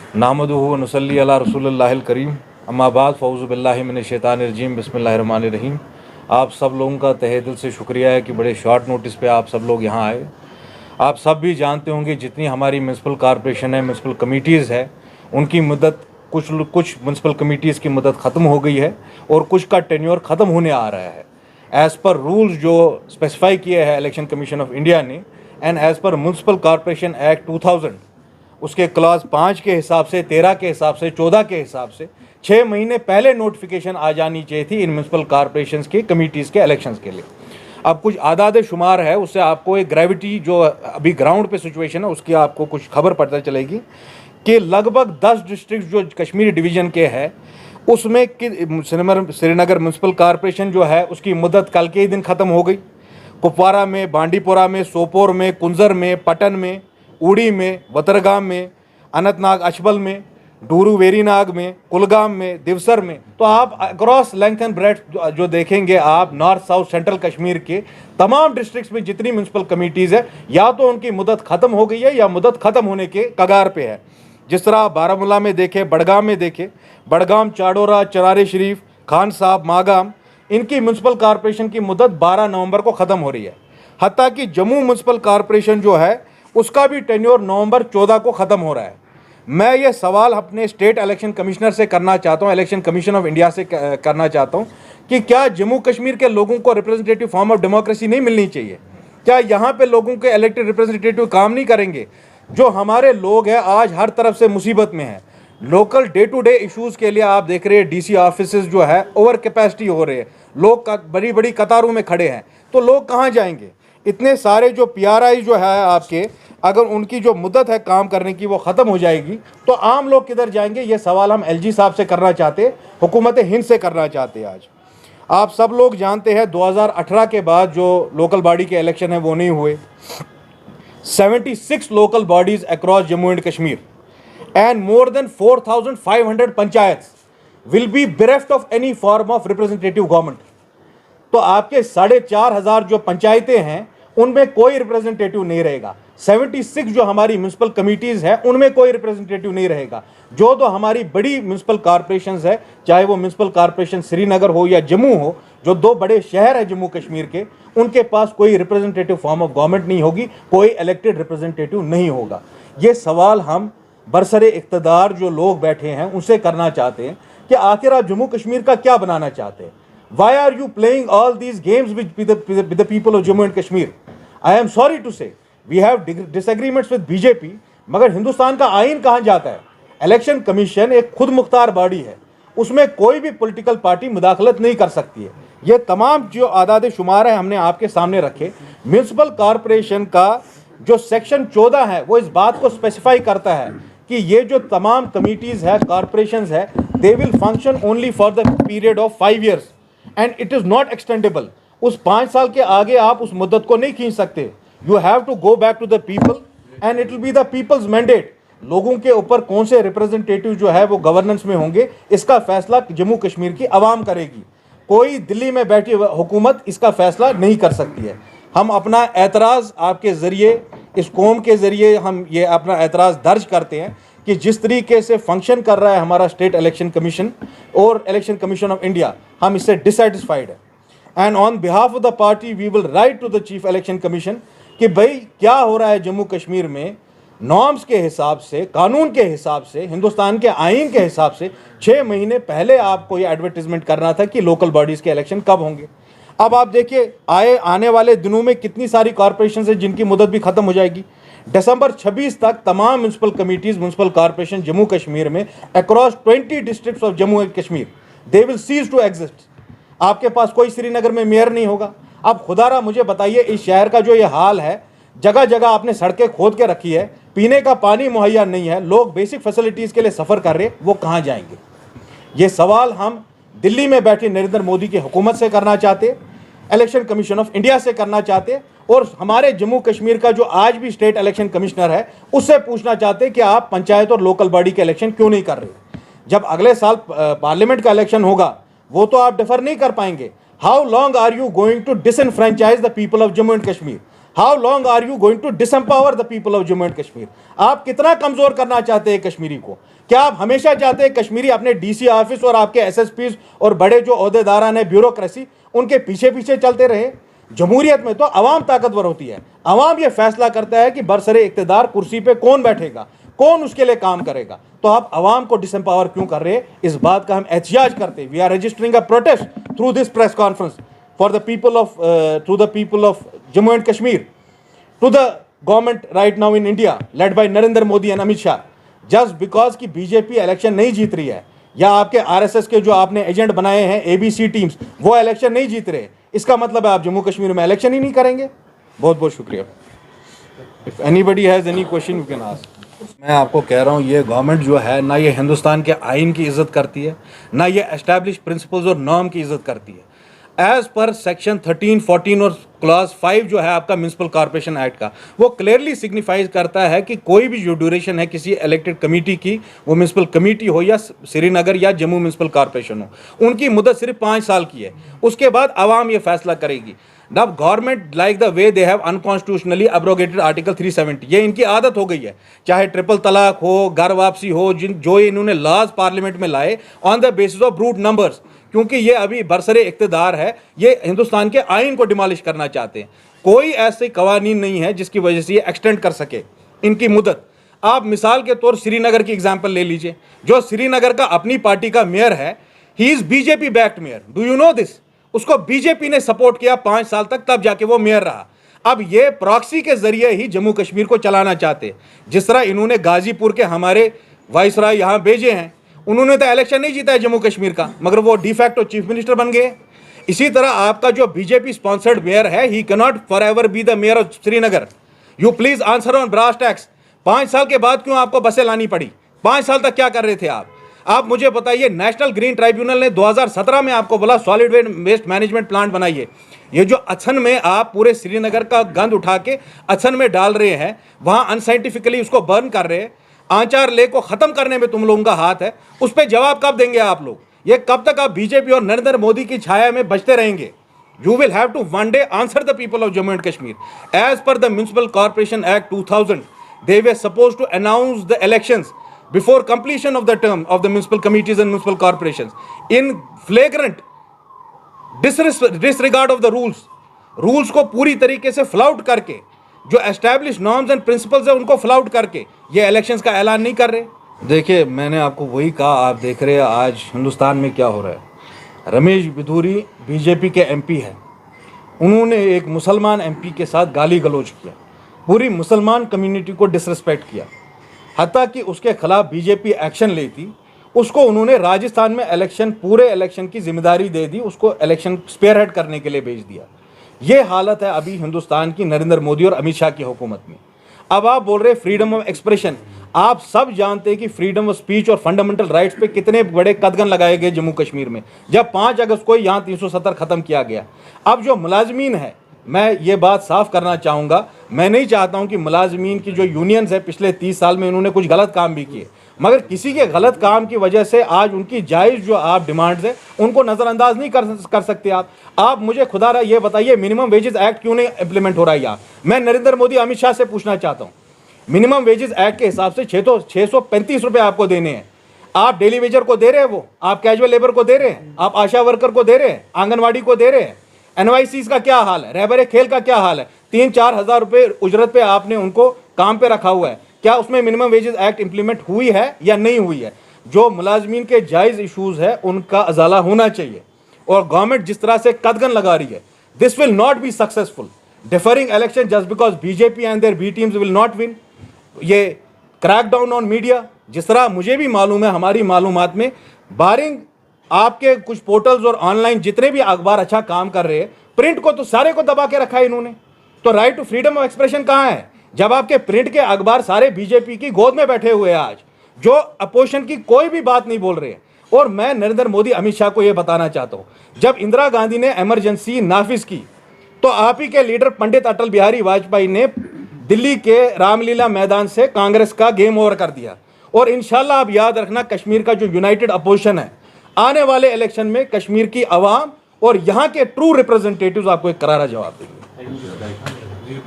नाहमदुहु व नुसल्ली अला रसूलिल्लाहिल करीम अम्मा बाद फ़ौज़ु बिल्लाहि मिनश्शैतानिर्रजीम बिस्मिल्लाहिर्रहमानिर्रहीम। आप सब लोगों का तहे दिल से शुक्रिया है कि बड़े शॉर्ट नोटिस पे आप सब लोग यहाँ आए। आप सब भी जानते होंगे जितनी हमारी म्यूनसिपल कॉरपोरेशन है, म्यूनसिपल कमिटीज़ है, उनकी मुद्दत कुछ म्यूनसिपल कमिटीज़ की मुद्दत ख़त्म हो गई है और कुछ का टेन्योर ख़त्म होने आ रहा है। एज़ पर रूल्स जो स्पेसिफाई किए हैं इलेक्शन कमीशन ऑफ इंडिया ने and as per municipal corporation act 2000 उसके क्लास 5 के हिसाब से, 13 के हिसाब से, 14 के हिसाब से 6 महीने पहले नोटिफिकेशन आ जानी चाहिए थी इन म्यूनसिपल कॉरपोरेशन की कमिटीज़ के इलेक्शंस के लिए। अब कुछ आदाद शुमार है, उससे आपको एक ग्रेविटी जो अभी ग्राउंड पे सिचुएशन है उसकी आपको कुछ खबर पता चलेगी कि लगभग 10 डिस्ट्रिक्ट जो कश्मीरी डिवीज़न के हैं उसमें श्रीनगर म्यूनसिपल कॉरपोरेशन जो है उसकी मुद्दत कल के ही दिन ख़त्म हो गई। कुपवारा में, बांडीपोरा में, सोपोर में, कुंजर में, पटन में, उड़ी में, वतरगाम में, अनंतनाग अछबल में, डूरू वेरीनाग में, कुलगाम में, दिवसर में, तो आप अक्रॉस लेंथ एंड ब्रेड्थ जो देखेंगे आप नॉर्थ साउथ सेंट्रल कश्मीर के तमाम डिस्ट्रिक्ट्स में जितनी म्यूनसिपल कमिटीज़ है या तो उनकी मुद्दत ख़त्म हो गई है या मुद्दत ख़त्म होने के कगार पे है। जिस तरह आप बारामूला में देखें, बडगाम में देखें, बडगाम, चाडोरा, चरारे शरीफ, खान साहब, मागाम, इनकी म्यूनसिपल कॉरपोरेशन की मुद्दत 12 नवंबर को ख़त्म हो रही है। हत्ता कि जम्मू म्यूनसिपल कॉरपोरेशन जो है उसका भी टेन्योर नवंबर 14 को ख़त्म हो रहा है। मैं ये सवाल अपने स्टेट इलेक्शन कमिश्नर से करना चाहता हूँ, इलेक्शन कमीशन ऑफ इंडिया से करना चाहता हूँ कि क्या जम्मू कश्मीर के लोगों को रिप्रेजेंटेटिव फॉर्म ऑफ डेमोक्रेसी नहीं मिलनी चाहिए? क्या यहाँ पे लोगों के इलेक्टेड रिप्रेजेंटेटिव काम नहीं करेंगे? जो हमारे लोग हैं आज हर तरफ से मुसीबत में हैं। Local day to day issues के लिए आप देख रहे हैं डीसी ऑफिसेज जो है ओवर कैपेसिटी हो रहे हैं, लोग बड़ी बड़ी कतारों में खड़े हैं, तो लोग कहाँ जाएंगे? इतने सारे जो पीआरआई जो है आपके, अगर उनकी जो मुद्दत है काम करने की वो ख़त्म हो जाएगी तो आम लोग किधर जाएंगे? ये सवाल हम एलजी साहब से करना चाहते, हुकूमत हिंद से करना चाहते। आज आप सब लोग जानते हैं 2018 के बाद जो लोकल बॉडी के इलेक्शन है वो नहीं हुए। 76 local bodies across Jammu and Kashmir and more than 4500 panchayat will be bereft of any form of representative government. तो आपके 4500 जो पंचायतें हैं उनमें कोई रिप्रेजेंटेटिव नहीं रहेगा। 76 जो हमारी म्यूनसिपल कमिटीज़ हैं उनमें कोई रिप्रेजेंटेटिव नहीं रहेगा। जो तो हमारी बड़ी म्यूनसिपल कॉरपोरेशंस है, चाहे वो म्यूनसिपल कॉरपोरेशन श्रीनगर हो या जम्मू हो, जो 2 बड़े शहर हैं जम्मू कश्मीर के, उनके पास कोई रिप्रेजेंटेटिव फॉर्म ऑफ गवर्नमेंट नहीं होगी, कोई इलेक्टेड रिप्रेजेंटेटिव नहीं होगा। ये सवाल हम बरसरे इक़्तिदार जो लोग बैठे हैं उनसे करना चाहते हैं कि आखिर आप जम्मू कश्मीर का क्या बनाना चाहते हैं? Why are you playing all these games with the people of Jammu and Kashmir? I am sorry to say, we have disagreements with BJP, मगर हिंदुस्तान का आइन कहाँ जाता है? इलेक्शन कमीशन एक खुद मुख्तार बॉडी है, उसमें कोई भी पॉलिटिकल पार्टी मुदाखलत नहीं कर सकती है। ये तमाम जो आदाद शुमार है हमने आपके सामने रखे। म्यूनसिपल कॉरपोरेशन का जो सेक्शन 14 है वो इस बात को स्पेसिफाई करता है कि ये जो तमाम कमिटीज़ है, कॉरपोरेशंस है, they will function only for the period of 5 years and it is not extendable. उस 5 साल के आगे आप उस मुद्दत को नहीं खींच सकते। You have to go back to the people and it will be the people's mandate. लोगों के ऊपर कौन से रिप्रेजेंटेटिव जो है वो गवर्नेंस में होंगे, इसका फैसला जम्मू कश्मीर की आवाम करेगी। कोई दिल्ली में बैठी हुकूमत इसका फैसला नहीं कर सकती है। हम अपना एतराज़ आपके ज़रिए, इस कौम के ज़रिए हम ये अपना एतराज़ दर्ज करते हैं कि जिस तरीके से फंक्शन कर रहा है हमारा स्टेट इलेक्शन कमीशन और इलेक्शन कमीशन ऑफ इंडिया, हम इससे डिससेटिस्फाइड है। And on behalf of the party we will write to the chief election commission कि भाई क्या हो रहा है जम्मू कश्मीर में, नॉर्म्स के हिसाब से, कानून के हिसाब से, हिंदुस्तान के आइन के हिसाब से 6 महीने पहले आपको ये एडवर्टीजमेंट करना था कि लोकल बॉडीज़ के इलेक्शन कब होंगे। अब आप देखिए आने वाले दिनों में कितनी सारी कॉरपोरेशन है जिनकी मुद्दत भी ख़त्म हो जाएगी। दिसंबर 26 तक तमाम municipal committees, municipal corporation Jammu Kashmir में across 20 districts of Jammu and Kashmir they will cease to exist. आपके पास कोई श्रीनगर में मेयर नहीं होगा। अब खुदारा मुझे बताइए, इस शहर का जो ये हाल है, जगह जगह आपने सड़कें खोद के रखी है, पीने का पानी मुहैया नहीं है, लोग बेसिक फैसिलिटीज़ के लिए सफ़र कर रहे, वो कहाँ जाएंगे? ये सवाल हम दिल्ली में बैठे नरेंद्र मोदी की हुकूमत से करना चाहते, इलेक्शन कमीशन ऑफ इंडिया से करना चाहते और हमारे जम्मू कश्मीर का जो आज भी स्टेट इलेक्शन कमिश्नर है उससे पूछना चाहते कि आप पंचायत और लोकल बॉडी के इलेक्शन क्यों नहीं कर रहे? जब अगले साल पार्लियामेंट का इलेक्शन होगा वो तो आप डिफर नहीं कर पाएंगे। How long are you going to disenfranchise the people of Jammu and Kashmir? How long are you going to disempower the people of Jammu and Kashmir? आप कितना कमजोर करना चाहते हैं कश्मीरी को? क्या आप हमेशा चाहते हैं कश्मीरी अपने डीसी ऑफिस और आपके एसएसपीज और बड़े जो ओहदेदारान है ब्यूरोक्रेसी उनके पीछे पीछे चलते रहे? जमहूरियत में तो अवाम ताकतवर होती है, अवाम यह फैसला करता है कि बरसरे इख्तिदार कुर्सी पे कौन बैठेगा, कौन उसके लिए काम करेगा। तो आप अवाम को डिसएम्पावर क्यों कर रहे हैं? इस बात का हम एहतिजाज करते हैं। We are registering a protest through this press conference for the people of Jammu and Kashmir to the government right now in India led by Narendra Modi and Amit Shah, just because की बीजेपी इलेक्शन नहीं जीत रही है या आपके आरएसएस के जो आपने एजेंट बनाए हैं एबीसी टीम्स वो इलेक्शन नहीं जीत रहे, इसका मतलब है आप जम्मू कश्मीर में इलेक्शन ही नहीं करेंगे। बहुत बहुत शुक्रिया। If anybody has any question you can ask. मैं आपको कह रहा हूँ ये गवर्नमेंट जो है ना ये हिंदुस्तान के आइन की इज्जत करती है, ना ये एस्टैब्लिश प्रिंसिपल्स और नॉर्म की इज्जत करती है। एज पर सेक्शन 13, 14 और क्लॉज 5 जो है आपका म्यूनसिपल कॉर्पोरेशन एक्ट का, वो क्लियरली सिग्निफाइज करता है कि कोई भी जो ड्यूरेशन है किसी इलेक्टेड कमेटी की, वो म्यूनसिपल कमेटी हो या श्रीनगर या जम्मू म्यूनसिपल कॉर्पोरेशन हो, उनकी मुद्दत सिर्फ 5 साल की है। उसके बाद आवाम ये फैसला करेगी। Now government like the way they have unconstitutionally अब्रोगेटेड article 370, ये इनकी आदत हो गई है, चाहे ट्रिपल तलाक हो, घर वापसी हो, जो इन्होंने लॉज पार्लियामेंट में लाए on the basis of brute numbers, क्योंकि ये अभी बरसरे इख्तिदार है, ये हिंदुस्तान के आइन को डिमॉलिश करना चाहते हैं। कोई ऐसे कवानीन नहीं है जिसकी वजह से ये एक्सटेंड कर सके इनकी मुद्दत। आप मिसाल के तौर श्रीनगर की एग्जाम्पल ले लीजिए, जो श्रीनगर का अपनी पार्टी का मेयर है, he is BJP backed mayor, do you know this? उसको बीजेपी ने सपोर्ट किया 5 साल तक, तब जाके वो मेयर रहा। अब ये प्रॉक्सी के जरिए ही जम्मू कश्मीर को चलाना चाहते, जिस तरह इन्होंने गाजीपुर के हमारे वाइसराय यहाँ भेजे हैं, उन्होंने तो इलेक्शन नहीं जीता है जम्मू कश्मीर का, मगर वो डिफैक्टो चीफ मिनिस्टर बन गए। इसी तरह आपका जो बीजेपी स्पॉन्सर्ड मेयर है, he can not forever be the mayor of Srinagar. You please answer on brass tacks. 5 साल के बाद क्यों आपको बसें लानी पड़ी? 5 साल तक क्या कर रहे थे आप मुझे बताइए। नेशनल ग्रीन ट्राइब्यूनल ने 2017 में आपको बोला सॉलिड वेस्ट मैनेजमेंट प्लांट बनाइए। ये जो अछन में आप पूरे श्रीनगर का गंद उठा के अछन में डाल रहे हैं, वहां अनसाइंटिफिकली उसको बर्न कर रहे हैं, आंचार लेक को खत्म करने में तुम लोगों का हाथ है, उस पर जवाब कब देंगे आप लोग? ये कब तक आप बीजेपी और नरेंद्र मोदी की छाया में बचते रहेंगे? You will have to one day answer the people of Jammu and Kashmir. As per the Municipal Corporation Act 2000, they were supposed to announce the elections before completion of the term of the municipal committees and municipal corporations. In flagrant disregard of the rules को पूरी तरीके से flout करके, जो establish norms and principles है उनको flout करके ये इलेक्शंस का ऐलान नहीं कर रहे। देखिए, मैंने आपको वही कहा, आप देख रहे हैं आज हिंदुस्तान में क्या हो रहा है। रमेश बिधूरी बीजेपी के एमपी हैं, उन्होंने एक मुसलमान एमपी के साथ गाली गलौज किया, पूरी मुसलमान कम्युनिटी को डिसरिस्पेक्ट किया, हत्ता कि उसके खिलाफ बीजेपी एक्शन लेती, उसको उन्होंने राजस्थान में पूरे इलेक्शन की जिम्मेदारी दे दी, उसको इलेक्शन स्पेयरहेड करने के लिए भेज दिया। ये हालत है अभी हिंदुस्तान की नरेंद्र मोदी और अमित शाह की हुकूमत में। अब आप बोल रहे फ्रीडम ऑफ एक्सप्रेशन, आप सब जानते हैं कि फ्रीडम ऑफ स्पीच और फंडामेंटल राइट्स पे कितने बड़े कदगन लगाए गए जम्मू कश्मीर में, जब 5 अगस्त को यहाँ 370 खत्म किया गया। अब जो मुलाजमीन है, मैं ये बात साफ करना चाहूँगा, मैं नहीं चाहता हूँ कि मुलाजमीन की जो यूनियंस है पिछले 30 साल में उन्होंने कुछ गलत काम भी किए, मगर किसी के गलत काम की वजह से आज उनकी जायज़ जो आप डिमांड्स है उनको नज़रअंदाज नहीं कर सकते आप मुझे खुदा ये बताइए, मिनिमम वेजेस एक्ट क्यों नहीं इम्प्लीमेंट हो रहा है यहाँ? मैं नरेंद्र मोदी अमित शाह से पूछना चाहता हूँ, मिनिमम वेजेस एक्ट के हिसाब से 635 रुपये आपको देने हैं, आप डेली वेजर को दे रहे हैं, वो आप कैजुअल लेबर को दे रहे हैं, आप आशा वर्कर को दे रहे हैं, आंगनवाड़ी को दे रहे हैं, एनवाईसीज का क्या हाल है, रहबर खेल का क्या हाल है? 3-4 हज़ार रुपये उजरत पे आपने उनको काम पे रखा हुआ है, क्या उसमें मिनिमम वेजेस एक्ट इंप्लीमेंट हुई है या नहीं हुई है? जो मुलाजमीन के जायज़ इशूज़ है उनका अजाला होना चाहिए। और गवर्नमेंट जिस तरह से कदगन लगा रही है, this will not be successful. Differing election just because BJP and their B teams will not win. ये क्रैक डाउन ऑन मीडिया, जिस तरह मुझे भी मालूम है, हमारी मालूमात में बारिंग आपके कुछ पोर्टल्स और ऑनलाइन जितने भी अखबार अच्छा काम कर रहे हैं, प्रिंट को तो सारे को दबा के रखा है इन्होंने। तो right to freedom of expression कहाँ है जब आपके प्रिंट के अखबार सारे बीजेपी की गोद में बैठे हुए हैं आज, जो अपोजिशन की कोई भी बात नहीं बोल रहे हैं? और मैं नरेंद्र मोदी अमित शाह को यह बताना चाहता हूं, जब इंदिरा गांधी ने इमरजेंसी नाफिज की तो आप ही के लीडर पंडित अटल बिहारी वाजपेयी ने दिल्ली के रामलीला मैदान से कांग्रेस का गेम ओवर कर दिया। और इंशाल्लाह आप याद रखना, कश्मीर का जो यूनाइटेड अपोजिशन है, आने वाले इलेक्शन में कश्मीर की आवाम और यहाँ के ट्रू रिप्रेजेंटेटिव्स आपको एक करारा जवाब देंगे।